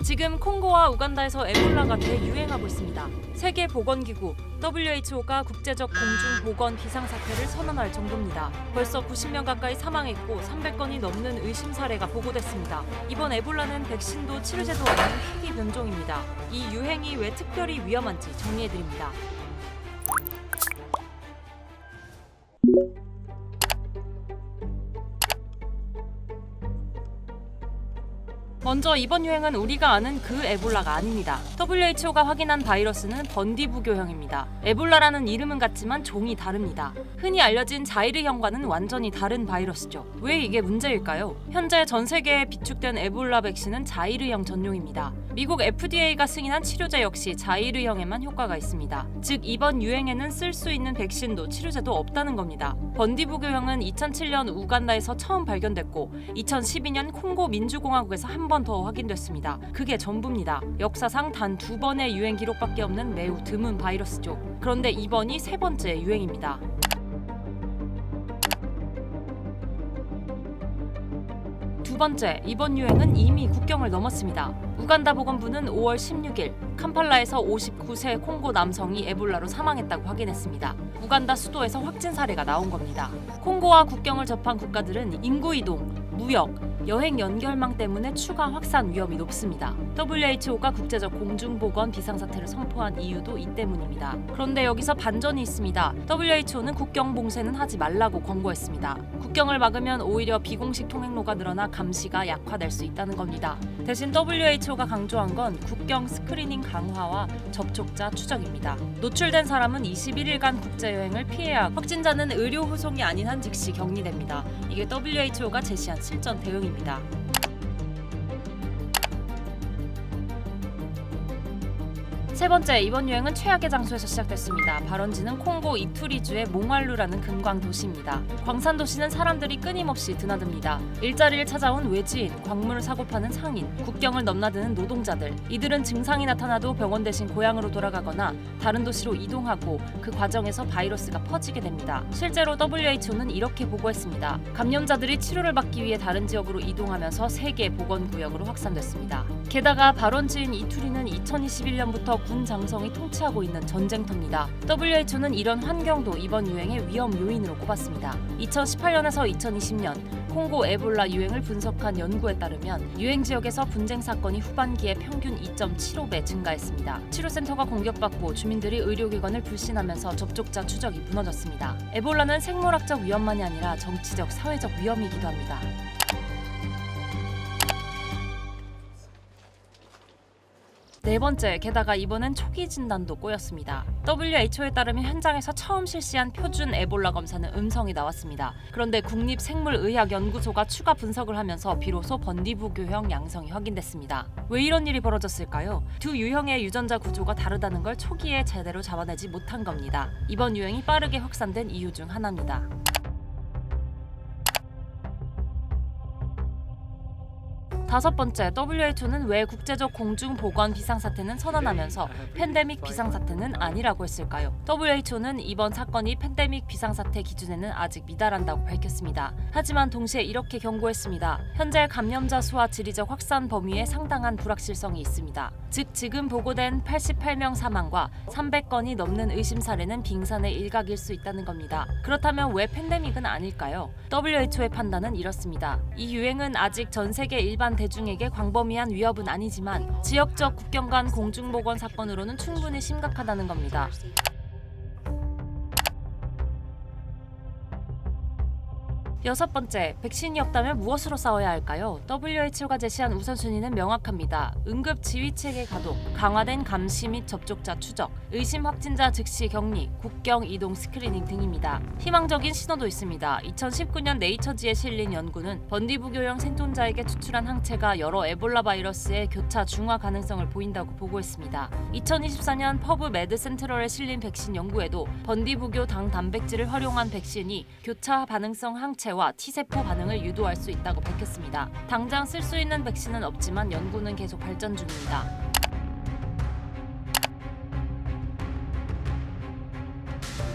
지금 콩고와 우간다에서 에볼라가 대유행하고 있습니다. 세계보건기구 WHO가 국제적 공중보건 비상사태를 선언할 정도입니다. 벌써 90명 가까이 사망했고 300건이 넘는 의심 사례가 보고됐습니다. 이번 에볼라는 백신도 치료제도 없는 희귀 변종입니다. 이 유행이 왜 특별히 위험한지 정리해드립니다. 먼저 이번 유행은 우리가 아는 그 에볼라가 아닙니다. WHO가 확인한 바이러스는 번디부교형입니다. 에볼라라는 이름은 같지만 종이 다릅니다. 흔히 알려진 자이르형과는 완전히 다른 바이러스죠. 왜 이게 문제일까요? 현재 전 세계에 비축된 에볼라 백신은 자이르형 전용입니다. 미국 FDA가 승인한 치료제 역시 자이르형에만 효과가 있습니다. 즉 이번 유행에는 쓸 수 있는 백신도 치료제도 없다는 겁니다. 번디부교형은 2007년 우간다에서 처음 발견됐고 2012년 콩고 민주공화국에서 한 번 더 확인됐습니다. 그게 전부입니다. 역사상 단 2번의 유행 기록밖에 없는 매우 드문 바이러스죠. 그런데 이번이 3번째 유행입니다. 두 번째, 이번 유행은 이미 국경을 넘었습니다. 우간다 보건부는 5월 16일 캄팔라에서 59세 콩고 남성이 에볼라로 사망했다고 확인했습니다. 우간다 수도에서 확진 사례가 나온 겁니다. 콩고와 국경을 접한 국가들은 인구 이동, 무역, 여행 연결망 때문에 추가 확산 위험이 높습니다. WHO가 국제적 공중보건 비상사태를 선포한 이유도 이 때문입니다. 그런데 여기서 반전이 있습니다. WHO는 국경 봉쇄는 하지 말라고 권고했습니다. 국경을 막으면 오히려 비공식 통행로가 늘어나 감시가 약화될 수 있다는 겁니다. 대신 WHO가 강조한 건 국경 스크리닝 강화와 접촉자 추적입니다. 노출된 사람은 21일간 국제여행을 피해야 하고 확진자는 의료 후송이 아닌 한 즉시 격리됩니다. 이게 WHO가 제시한 실전 대응입니다. 세 번째, 이번 유행은 최악의 장소에서 시작됐습니다. 발원지는 콩고 이투리주의 몽왈루라는 금광 도시입니다. 광산 도시는 사람들이 끊임없이 드나듭니다. 일자리를 찾아온 외지인, 광물을 사고 파는 상인, 국경을 넘나드는 노동자들. 이들은 증상이 나타나도 병원 대신 고향으로 돌아가거나 다른 도시로 이동하고 그 과정에서 바이러스가 퍼지게 됩니다. 실제로 WHO는 이렇게 보고했습니다. 감염자들이 치료를 받기 위해 다른 지역으로 이동하면서 세계 보건구역으로 확산됐습니다. 게다가 발원지인 이투리는 2021년부터 군 장성이 통치하고 있는 전쟁터입니다. WHO는 이런 환경도 이번 유행의 위험 요인으로 꼽았습니다. 2018년에서 2020년 콩고 에볼라 유행을 분석한 연구에 따르면 유행 지역에서 분쟁 사건이 후반기에 평균 2.75배 증가했습니다. 치료센터가 공격받고 주민들이 의료기관을 불신하면서 접촉자 추적이 무너졌습니다. 에볼라는 생물학적 위험만이 아니라 정치적, 사회적 위험이기도 합니다. 네 번째, 게다가 이번엔 초기 진단도 꼬였습니다. WHO에 따르면 현장에서 처음 실시한 표준 에볼라 검사는 음성이 나왔습니다. 그런데 국립생물의학연구소가 추가 분석을 하면서 비로소 번디부교형 양성이 확인됐습니다. 왜 이런 일이 벌어졌을까요? 두 유형의 유전자 구조가 다르다는 걸 초기에 제대로 잡아내지 못한 겁니다. 이번 유행이 빠르게 확산된 이유 중 하나입니다. 다섯 번째, WHO는 왜 국제적 공중보건 비상사태는 선언하면서 팬데믹 비상사태는 아니라고 했을까요? WHO는 이번 사건이 팬데믹 비상사태 기준에는 아직 미달한다고 밝혔습니다. 하지만 동시에 이렇게 경고했습니다. 현재 감염자 수와 지리적 확산 범위에 상당한 불확실성이 있습니다. 즉 지금 보고된 88명 사망과 300건이 넘는 의심 사례는 빙산의 일각일 수 있다는 겁니다. 그렇다면 왜 팬데믹은 아닐까요? WHO의 판단은 이렇습니다. 이 유행은 아직 전 세계 일반 대중에게 광범위한 위협은 아니지만 지역적 국경 간 공중보건 사건으로는 충분히 심각하다는 겁니다. 여섯 번째, 백신이 없다면 무엇으로 싸워야 할까요? WHO가 제시한 우선순위는 명확합니다. 응급 지휘체계 가동, 강화된 감시 및 접촉자 추적, 의심 확진자 즉시 격리, 국경 이동 스크리닝 등입니다. 희망적인 신호도 있습니다. 2019년 네이처지에 실린 연구는 번디부교형 생존자에게 추출한 항체가 여러 에볼라 바이러스의 교차 중화 가능성을 보인다고 보고했습니다. 2024년 퍼브 매드 센트럴에 실린 백신 연구에도 번디부교 당 단백질을 활용한 백신이 교차 반응성 항체와 T세포 반응을 유도할 수 있다고 밝혔습니다. 당장 쓸 수 있는 백신은 없지만 연구는 계속 발전 중입니다.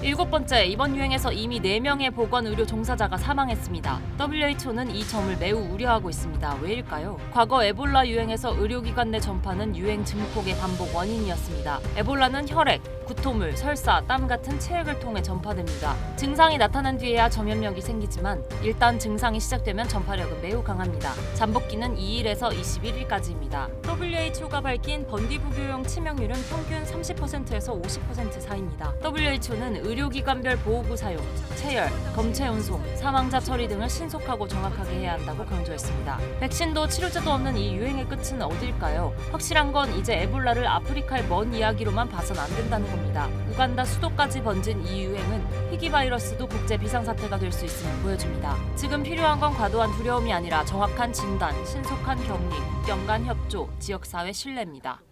7번째, 이번 유행에서 이미 4명의 보건의료 종사자가 사망했습니다. WHO는 이 점을 매우 우려하고 있습니다. 왜일까요? 과거 에볼라 유행에서 의료기관 내 전파는 유행 증폭의 반복 원인이었습니다. 에볼라는 혈액, 구토물, 설사, 땀 같은 체액을 통해 전파됩니다. 증상이 나타난 뒤에야 전염력이 생기지만 일단 증상이 시작되면 전파력은 매우 강합니다. 잠복기는 2일에서 21일까지입니다. WHO가 밝힌 번디부교용 치명률은 평균 30%에서 50% 사이입니다. WHO는 의료기관별 보호구 사용, 체열, 검체 운송, 사망자 처리 등을 신속하고 정확하게 해야 한다고 강조했습니다. 백신도 치료제도 없는 이 유행의 끝은 어딜까요? 확실한 건 이제 에볼라를 아프리카의 먼 이야기로만 봐선 안 된다는 겁니다. 우간다 수도까지 번진 이 유행은 희귀 바이러스도 국제 비상사태가 될 수 있음을 보여줍니다. 지금 필요한 건 과도한 두려움이 아니라 정확한 진단, 신속한 격리, 국경 간 협조, 지역사회 신뢰입니다.